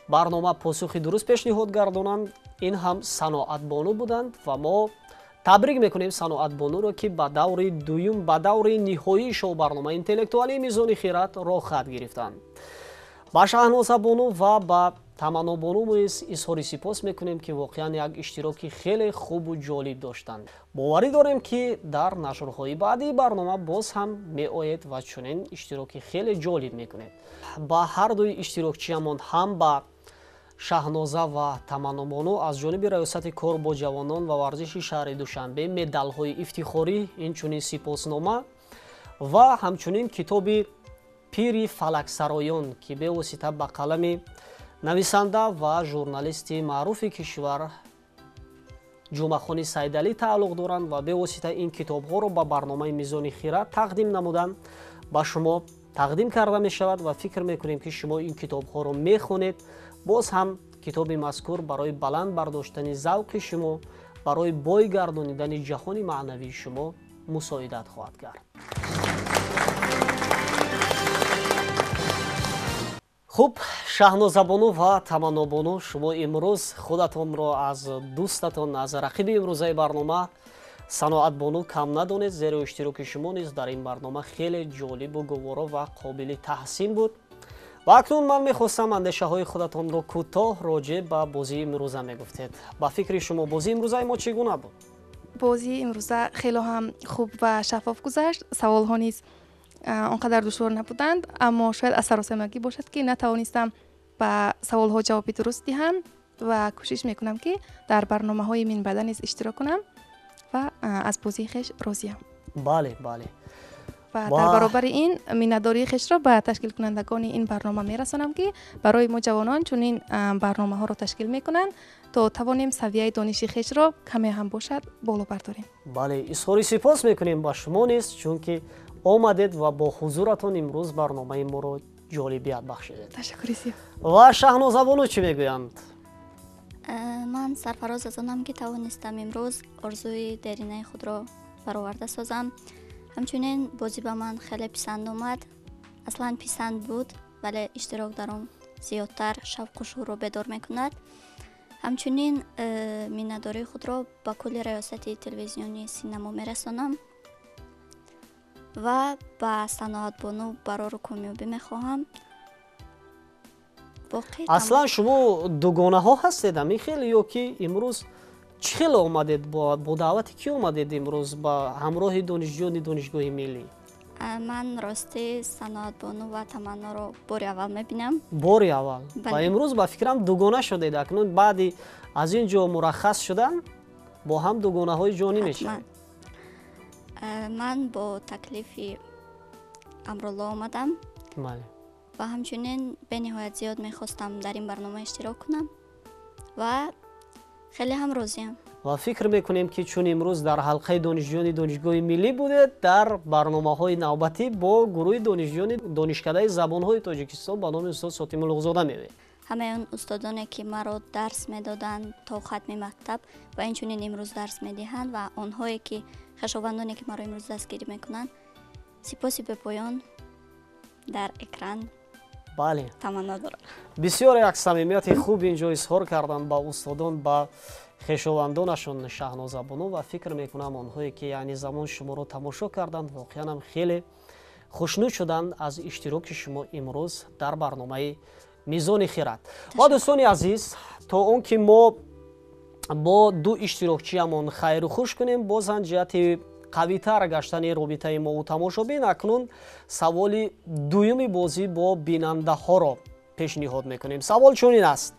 S1: барнома посухи дуруст пешниҳод гардонанд ин ҳам саноатбону буданд ва мо табрик мекунем саноатбонуро ки ба даври дуюм ба даври ниҳоии шоу барномаи интеллектуалии мизони хират роҳ хат гирифтанд. ба Шаҳнозабону ва ба Таманнобону низ изҳори сипос мекунем ки воқеан як иштироки хеле хубу ҷолиб доштанд. боварӣ дорем ки дар нашрҳои баъдии барнома боз ҳам меоед ва чунин иштироки хеле ҷолиб мекунед. ба ҳар дуи иштирокчиямон ҳам ба Шаҳноза ва Таманнобону аз ҷониби раёсати кор бо ҷавонон ва варзиши шаҳри Душанбе медалҳои ифтихорӣ, инчунин сипоснома ва ҳамчунин китоби Пири фалаксароён ки бевосита ба қалами нависанда ва журналисти маъруфи кишвар Ҷумъахони Сайдалӣ тааллуқ доранд ва бевосита ин китобҳоро ба барномаи мизони хират тақдим намудан ба шумо тақдим карда мешавад ва фикр мекунем ки шумо ин китобҳоро мехонед. боз ҳам китоби мазкур барои баланд бардоштани завқи шумо барои бой гардонидани ҷаҳони маънавии шумо мусоидат хоҳад кард. хуб, Шаҳнозабону ва Таманнобону, шумо имрӯз худатонро аз дӯстатон аз рақиби имрӯзаи барнома Саноатбону кам надонед, зеро иштироки шумо низ дар ин барнома хеле ҷолибу гуворо ва қобили таҳсин буд. ва акнун ман мехостам андешаҳои худатонро кӯтоҳ роҷеъ ба бозии имрӯза мегуфтед. ба фикри шумо бозии имрӯзаи мо чӣ гуна буд?
S7: бозии имрӯза хело ҳам хуб ва шаффоф гузашт. Саволҳо низ он қадар душвор набуданд, аммо шояд аз саросемагӣ бошад ки натавонистам ба саволҳо ҷавоби дуруст диҳам ва кӯшиш мекунам ки дар барномаҳои минбаъда низ иштирок кунам ва аз бозии хеш розиям.
S1: бале бале
S7: ва дар баробари ин миннатдории хешро ба ташкилкунандагони ин барнома мерасонам ки барои мо ҷавонон чунин барномаҳоро ташкил мекунанд то тавонем савияи дониши хешро каме ҳам бошад боло бардорем.
S1: бале, изҳори сипос мекунем ба шумо низ, чунки омадед ва бо ҳузуратон имрӯз барномаи моро ҷолибият бахшидед.
S7: Ташаккури зиёд.
S1: ва Шаҳнозабону чӣ мегӯянд?
S6: ман сарфароз аз онам ки тавонистам имрӯз орзуи деринаи худро бароварда созам. ҳамчунин бозӣ ба ман хеле писанд омад. аслан писанд буд, вале иштирок дар он зиёдтар шавқу шӯрро бедор мекунад. ҳамчунин миннатдории худро ба кулли раёсати телевизиони синамо мерасонам ва ба Саноатбону барору комёбӣ мехоҳам.
S1: аслан шумо дугонаҳо ҳастед ҳамин хеле ё ки имрӯз чӣ хеле омадед, бо даъвати кӣ омадед имрӯз ба ҳамроҳи донишҷӯёни донишгоҳи миллӣ?
S6: ман рости Саноатбону ва Таманноро бори аввал мебинам.
S1: бори аввал?
S6: Бале.
S1: ва имрӯз ба фикрам дугона шудед. акнун баъди аз ин ҷо мураххас шудан бо ҳам дугонаҳои ҷонӣ мешавед.
S6: ман бо таклифи амрулло омадам
S1: бале.
S6: ва ҳамчунин бениҳоят зиёд мехостам дар ин барнома иштирок кунам ва хеле ҳам розиам.
S1: ва фикр мекунем ки чун имрӯз дар ҳалқаи донишҷӯёни донишгоҳи миллӣ будед, дар барномаҳои навбатӣ бо гурӯҳи донишҷӯёни донишкадаи забонҳои Тоҷикистон ба номи устод Сотим Улуғзода мевед.
S6: ҳамаи он устодоне ки маро дарс медоданд то хатми мактаб ва инчунин имрӯз дарс медиҳанд ва онҳое ки хешовандоне ки маро имрӯз дастгирӣ мекунанд, сипоси бепоён дар экран
S1: бале.
S6: таманно дорам.
S1: бисёр як самимияти хуб ин ҷо изҳор карданд ба устодон, ба хешовандонашон Шаҳнозабону ва фикр мекунам онҳое ки яъни замон шуморо тамошо карданд воқеан ҳам хеле хушнуд шуданд аз иштироки шумо имрӯз дар барномаи мизони хират. ва дӯстони азиз, то он ки мо бо ду иштирокчиямон хайру хуш кунем, бозан ҷиҳати қавитар гаштани робитаи мо у тамошобин, акнун саволи дуюми бозӣ бо бинандаҳоро пешниҳод мекунем. савол чунин аст: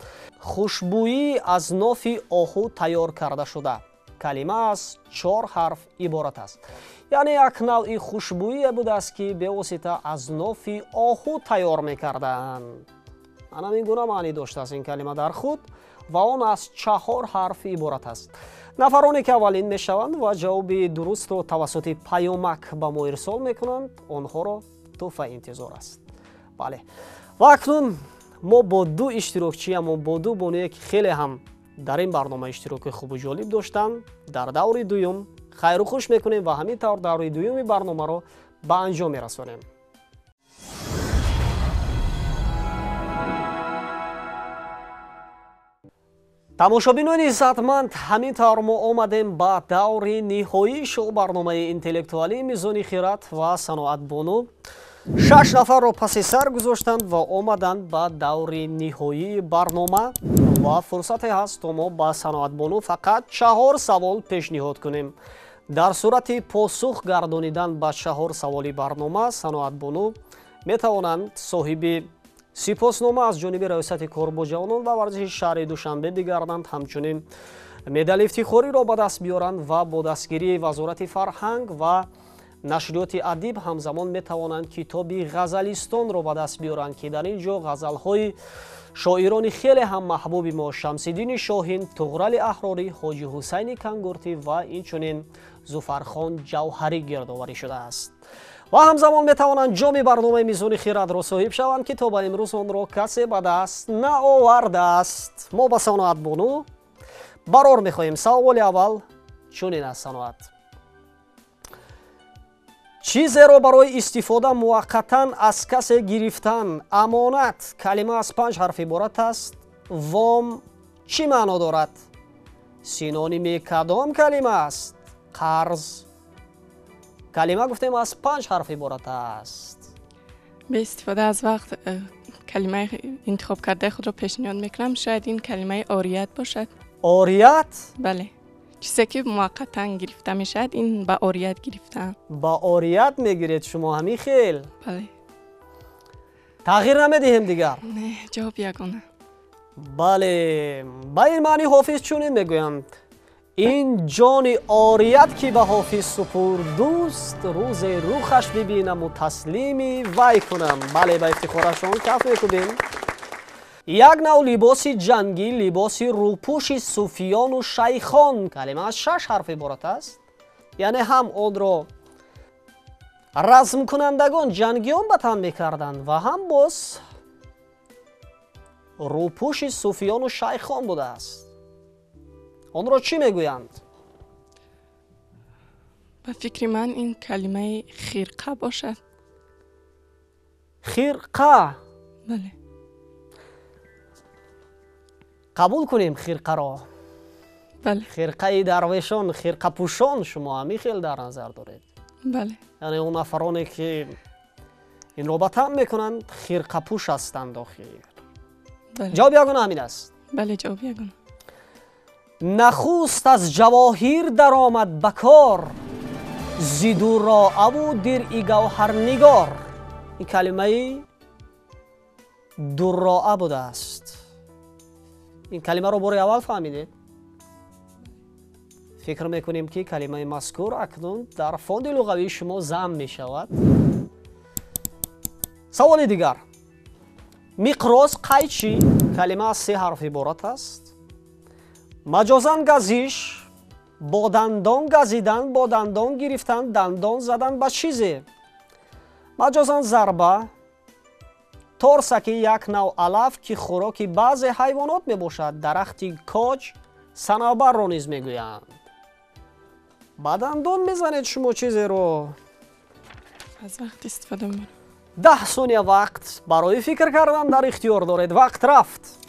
S1: хушбӯӣ аз нофи оҳу тайёр карда шуда. калима аз 4 ҳарф иборат аст. яъне як навъи хушбӯие будааст ки бевосита аз нофи оҳу тайёр мекарданд. ана ин гуна маънӣ доштааст ин калима дар худ ва он аз 4 ҳарф иборат аст. нафароне ки аввалин мешаванд ва ҷавоби дурустро тавассути паёмак ба мо ирсол мекунанд, онҳоро توفه انتظار است. بله و اکنون ما با دو اشتراکچی اما با دو بانویی که خیلی هم در این برنامه اشتراک خوب و جالب داشتن در دور دوم خیر و خوش میکنیم و همین طور دور دوم برنامه رو به انجام میرسونیم. тамошобинони иzzатманд ҳамин тавр мо омадем ба даври ниҳоии шоу барномаи интеллектуалии мизони хират ва саноатбону 6 нафарро паси сар гузоштанд ва омаданд ба даври ниҳоии барнома ва фурсате ҳаст то мо ба саноатбону фақат 4 савол пешниҳод кунем. дар сурати посух гардонидан ба 4 саволи барнома саноатбону метавонанд соҳиби сипоснома аз ҷониби раёсати кор бо ҷавонон ва варзиши шаҳри душанбе бигарданд, ҳамчунин медали ифтихориро ба даст биёранд ва бо дастгирии вазорати фарҳанг ва нашриёти адиб ҳамзамон метавонанд китоби ғазалистонро ба даст биёранд ки дар ин ҷо ғазалҳои шоирони хеле ҳам маҳбуби мо Шамсиддини Шоҳин, Туғрали Аҳрорӣ, Ҳоҷи Ҳусайни Кангуртӣ ва инчунин Зуфархон Ҷавҳарӣ гирдоварӣ шудааст. ва ҳамзамон метавонанд ҷоми барномаи мизони хиратро соҳиб шаванд ки то ба имрӯз онро касе ба даст наовардааст. мо ба саноатбону барор мехоҳем. саволи аввал чунин аст: саноат чизеро барои истифода муваққатан аз касе гирифтан амонат калима аз 5 ҳарф иборат аст. вом чӣ маъно дорад? синоними кадом калима аст? қарз калима гуфтем аз 5 ҳарф иборат аст.
S4: به استفاده از وقت کلمه انتخاب کرده خود را پیشنهاد میکنم. شاید این کلمه آریت باشد.
S1: اوریت؟
S4: بله، چیزی که موقتا گرفته میشد این با آریت گرفتن.
S1: با اوریت میگیرید شما همی خیل؟
S4: بله.
S1: تغییر نمیدیم دیگر؟
S4: نه، جواب یگانه.
S1: بله، با این معنی حافظ چونین میگویند: این جان آریت که به حافظ سپردوست، روز روخش ببینم و تسلیمی وی کنم. بله، به افتخارشان کف میکنیم. یک نوع لباس جنگی، لباس روپوش صوفیان و شیخان کلمه از 6 حرف عبارت است. یعنی هم آن را رزم کنندگان جنگیان به تن میکردند و هم باز روپوش صوفیان و شیخان بوده است. آن را چی میگویند؟
S4: به فکر من این کلمه خرقه باشد.
S1: خرقه؟
S4: بله.
S1: قبول کنیم خرقه را.
S4: بله.
S1: خرقه درویشان، خرقه پوشان شما همی خیلی در نظر دارید.
S4: بله.
S1: یعنی اون نفرانی که این رو به تن میکنند خرقه پوش هستند آخر.
S4: بله.
S1: جواب یگانه همین است.
S4: بله، جواب یگانه.
S1: نخست از جواهر در آمد بکار، زیدو را ابو در ای گوهر نگار. این کلمه دراعه بوده است. این کلمه رو برای اول فهمیدید؟ فکر میکنیم که کلمه مذکور اکنون در فوند لغوی شما ضم می شود. سوال دیگر: مقراض قیچی کلمه از 3 حرف عبارت است. مجازن گزیش با دندان گزیدن، با دندان گرفتن، دندان زدن به چیزی. مجازن ضربه ترسکی یک نوع علف که خوراک بعضی حیوانات می باشد. درختی کاج صنوبر را نیز می گویند. با دندان میزنید شما چیزی رو.
S4: از وقت استفاده می‌کنم.
S1: 10 ثانیه وقت برای فکر کردن در اختیار دارید. وقت رفت.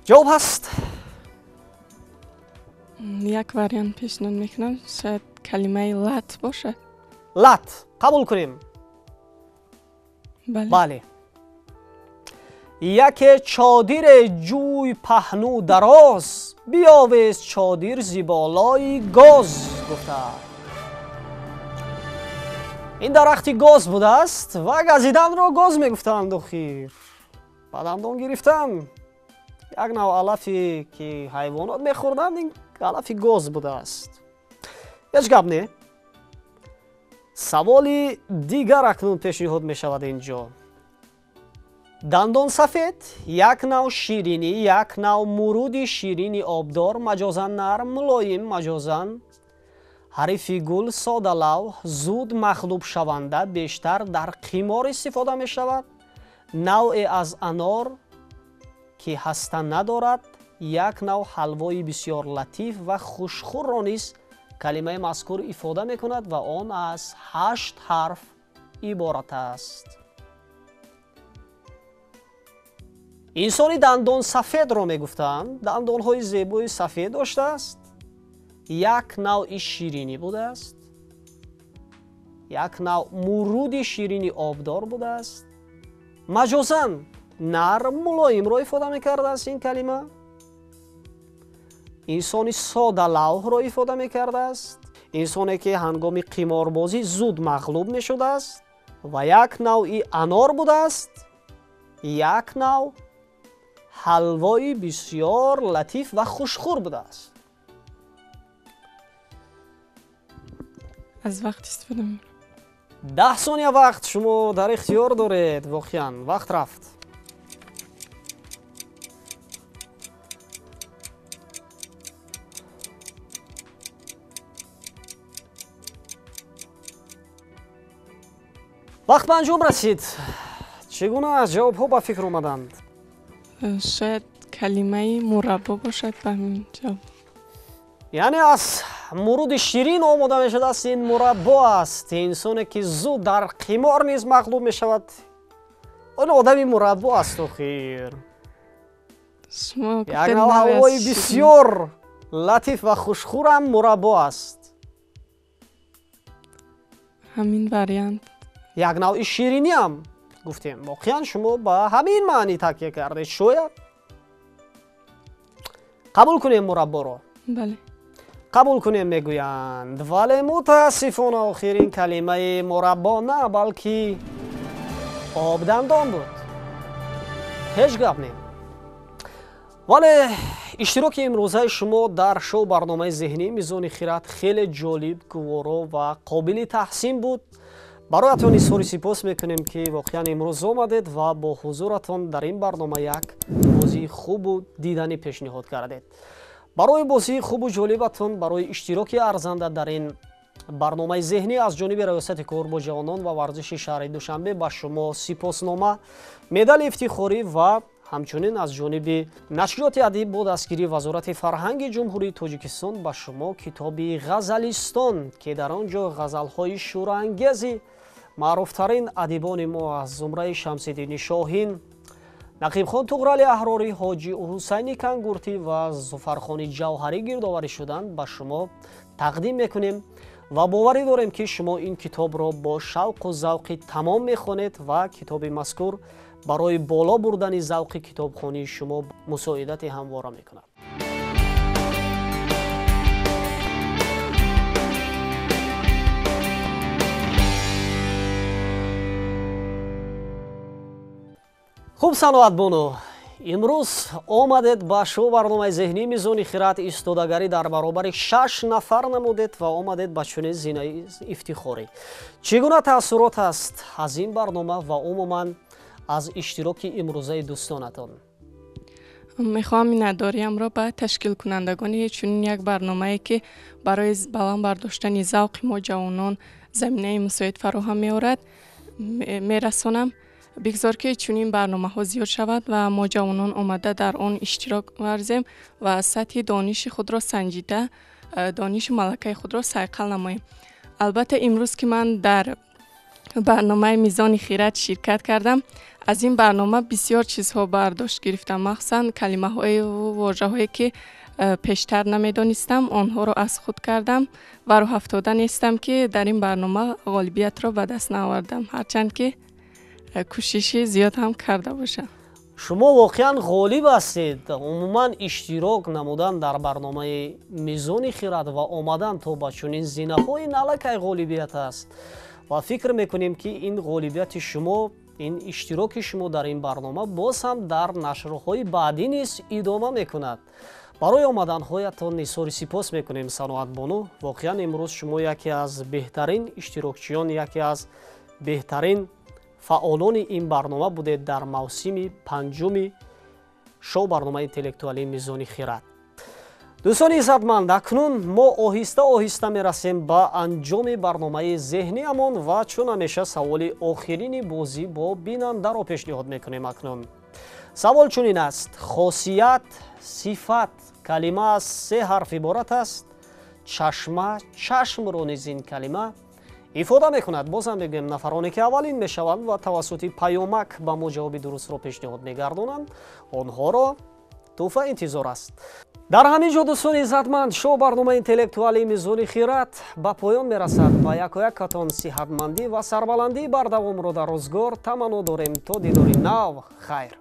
S1: جواب هست؟
S4: یک واریانت پیشنهاد میکنم. شاید کلمه لط باشه.
S1: لط قبول کنیم.
S4: بله.
S1: بله. یک چادر جوی پهنو دراز، بیاویز چادر زیبالای گاز گفته. این درختی گاز بوده است و گزیدن را گاز میگفتند. آخر با دندان گرفتن یک نوع علفی که حیوانات میخوردند، این علف گاز بوده است. هیچ گپ نه. سوالی دیگر اکنون پیشنهاد می شود اینجا. دندان سفید یک نوع شیرینی، یک نوع مرود شیرینی آبدار، مجازاً نرم، ملایم، مجازاً حریفی گل، ساده لو، زود مخلوط شونده، بیشتر در قمار استفاده می شود. نوعی از انار که هسته ندارد، یک نوع حلوای بسیار لطیف و خوشخور را نیز کلمه مذکور افاده می کند و آن از 8 حرف عبارت است. انسانی دندان سفید را می گفتند. دندان های زیبای سفید داشته است. یک نوع شیرینی بوده است. یک نوع مرود شیرینی آبدار بوده است. مجازاً نرم ملایم را افاده می کرده است این کلمه. انسانی ساده لوح را افاده می کرده است. انسانی که هنگام قماربازی زود مغلوب می شده است. و یک نوعی انار بوده است. یک نوع حلوای بسیار لطیف و خوشخور بوده است.
S4: از وقت استفاده می
S1: 10 ثانیه وقت شما در اختیار دارید. واقعا وقت رفت. وقت به انجام رسید. چگونه از جواب ها به فکر اومدند؟
S4: شاید کلمه مربا باشد به همین جواب.
S1: یعنی از مرود شیرین آماده می شده است. این مربا است. انسانی که زود در قمار نیز مغلوب می شود. اون آدمی مربا است و خیر.
S4: شما
S1: یک نوع حلوای بسیار لطیف و خوشخور هم مربا است.
S4: همین واریانت.
S1: یک نوع شیرینی هم گفتیم. واقعا شما با همین معنی تکیه کردید. شاید قبول کنیم مربا رو.
S4: بله.
S1: قبول کنیم میگویند، ولی متاسفانه آخرین کلمه مربا نه بلکه آب دندان بود. هیچ گپ نیم. ولی اشتراک امروزه شما در شو برنامه ذهنی میزان خیرات خیلی جالب، گوارا و قابل تحسین بود. برایتان اظهار سپاس میکنیم که واقعا امروز آمدید و با حضورتان در این برنامه یک بازی خوب و دیدنی پیشنهاد کردید. برای بازی خوب و جالبتان، برای اشتراک ارزنده در این برنامه ذهنی از جانب ریاست کار با جوانان و ورزش شهر دوشنبه به شما سپاسنامه، مدال افتخاری و همچنین از جانب نشریات ادبی با دستگیری وزارت فرهنگ جمهوری تاجیکستان به شما کتاب غزلیستان که در آنجا غزل‌های شورانگیزی معروفترین ادیبان ما از زمره شمس‌الدین شاهین، نقیب خان طغرل احراری، حاجی حسین کنگورتی و ظفرخان جوهری گردآوری شدند به شما تقدیم میکنیم و باوری داریم که شما این کتاب را با شوق و ذوق تمام میخوانید و کتاب مذکور برای بالا بردن ذوق کتابخوانی شما مساعدت همواره میکند. خوب صنوات بانو، امروز آمدید با شو برنامه ذهنی میزان خیرات ایستادگاری در برابر 6 نفر نمودید و آمدید با چنین زینه افتخاری. چگونه تاثیرات است از این برنامه و عموما از اشتراک امروزه دوستانتان؟
S4: میخوام این نداریم را به تشکیل کنندگان چنین یک برنامه‌ای که برای بالا برداشتن ذوق ما جوانان زمینه مساعد فراهم می‌آورد میرسانم. بگذار که چنین برنامه‌ها زیاد شود و ما جوانان آمده در آن اشتراک ورزیم و سطح دانش خود را سنجیده، دانش ملکه خود را صیقل نماییم. البته امروز که من در برنامه میزان خیرات شرکت کردم، از این برنامه بسیار چیزها برداشت گرفتم، مخصوصا کلمه های و واژه هایی که پیشتر نمیدانستم آنها را از خود کردم و رو افتاده نیستم که در این برنامه غالبیت را به دست نآوردم، هرچند که کوشش زیاد هم کرده باشم.
S1: شما واقعا غالب هستید. عموما اشتراک نمودن در برنامه میزان خیرات و آمدن تا با چنین زینه‌های نلکه غالبیت است و فکر میکنیم که این غالبیت شما، این اشتراک شما در این برنامه باز هم در نشرهای بعدی نیز ادامه میکند. برای آمدن هایتان اظهار سپاس میکنیم صنوات بانو. واقعا امروز شما یکی از بهترین اشتراکچیان، یکی از بهترین фаъолони ин барнома будед дар мавсими панҷуми шоу барномаи интеллектуалии мизони хират. дӯстони иззатманд, акнун мо оҳиста оҳиста мерасем ба анҷоми барномаи зеҳниамон ва чун ҳамеша саволи охирини бозӣ бо бинандаро пешниҳод мекунем. Акнун савол чунин аст: хосият, сифат калима аз се ҳарф иборат аст. чашма, чашмро низ ин калима ифода мекунад. бозам мегӯем нафароне ки аввалин мешаванд ва тавассути паёмак ба мо ҷавоби дурустро пешниҳод мегардонанд, онҳоро тӯҳфа интизор аст. дар ҳамин ҷо дӯстони иззатманд, шоу барномаи интеллектуалии мизони хират ба поён мерасад. ба якоякатон сиҳатмандӣ ва сарбаландии бардавомро дар рӯзгор таманно дорем. То дидори нав, хайр.